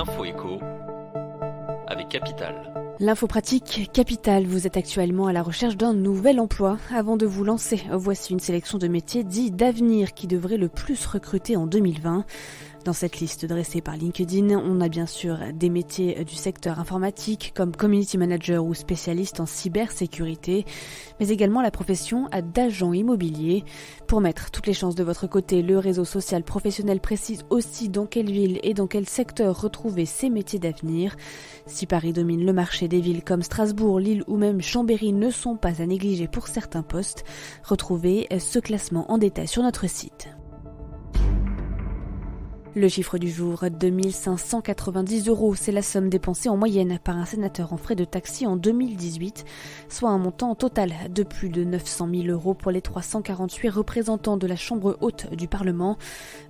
l'info éco avec Capital. L'info pratique Capital, vous êtes actuellement à la recherche d'un nouvel emploi. Avant de vous lancer, voici une sélection de métiers dits d'avenir qui devraient le plus recruter en 2020. Dans cette liste dressée par LinkedIn, on a bien sûr des métiers du secteur informatique comme community manager ou spécialiste en cybersécurité, mais également la profession d'agent immobilier. Pour mettre toutes les chances de votre côté, le réseau social professionnel précise aussi dans quelle ville et dans quel secteur retrouver ces métiers d'avenir. Si Paris domine le marché, des villes comme Strasbourg, Lille ou même Chambéry ne sont pas à négliger pour certains postes, retrouvez ce classement en détail sur notre site. Le chiffre du jour, 2590 €, c'est la somme dépensée en moyenne par un sénateur en frais de taxi en 2018, soit un montant total de plus de 900 000 € pour les 348 représentants de la Chambre haute du Parlement.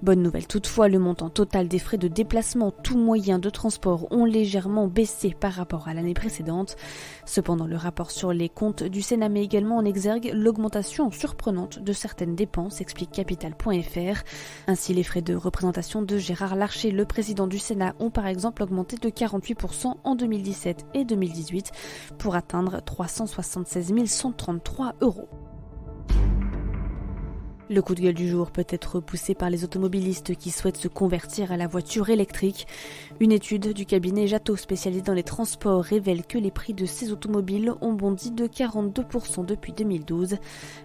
Bonne nouvelle toutefois, le montant total des frais de déplacement, tous moyens de transport, ont légèrement baissé par rapport à l'année précédente. Cependant, le rapport sur les comptes du Sénat met également en exergue l'augmentation surprenante de certaines dépenses, explique Capital.fr. Ainsi, les frais de représentation de Gérard Larcher, le président du Sénat, ont par exemple augmenté de 48% en 2017 et 2018 pour atteindre 376 133 €. Le coup de gueule du jour peut être poussé par les automobilistes qui souhaitent se convertir à la voiture électrique. Une étude du cabinet Jato spécialisé dans les transports révèle que les prix de ces automobiles ont bondi de 42% depuis 2012.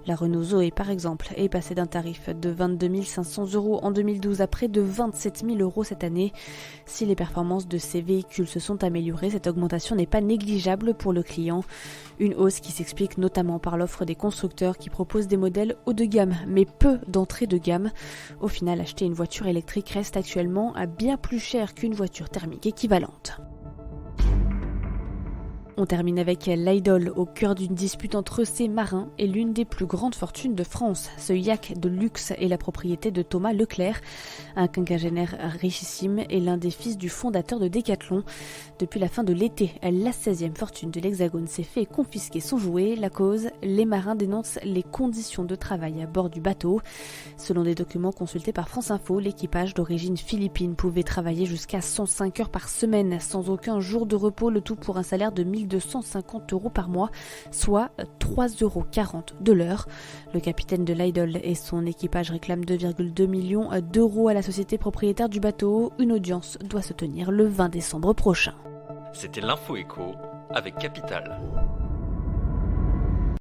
La Renault Zoé, par exemple, est passée d'un tarif de 22 500 € en 2012 à près de 27 000 € cette année. Si les performances de ces véhicules se sont améliorées, cette augmentation n'est pas négligeable pour le client. Une hausse qui s'explique notamment par l'offre des constructeurs qui proposent des modèles haut de gamme, mais peu d'entrée de gamme. Au final, acheter une voiture électrique reste actuellement à bien plus cher qu'une voiture thermique équivalente. On termine avec l'Idol, au cœur d'une dispute entre ces marins et l'une des plus grandes fortunes de France. Ce yacht de luxe est la propriété de Thomas Leclerc, un quinquagénaire richissime et l'un des fils du fondateur de Decathlon. Depuis la fin de l'été, la 16e fortune de l'Hexagone s'est fait confisquer son jouet. La cause, les marins dénoncent les conditions de travail à bord du bateau. Selon des documents consultés par France Info, l'équipage d'origine philippine pouvait travailler jusqu'à 105 heures par semaine, sans aucun jour de repos, le tout pour un salaire de 250 € par mois, soit 3,40 € de l'heure. Le capitaine de l'Idol et son équipage réclament 2,2 millions d'euros à la société propriétaire du bateau. Une audience doit se tenir le 20 décembre prochain. C'était l'info éco avec Capital.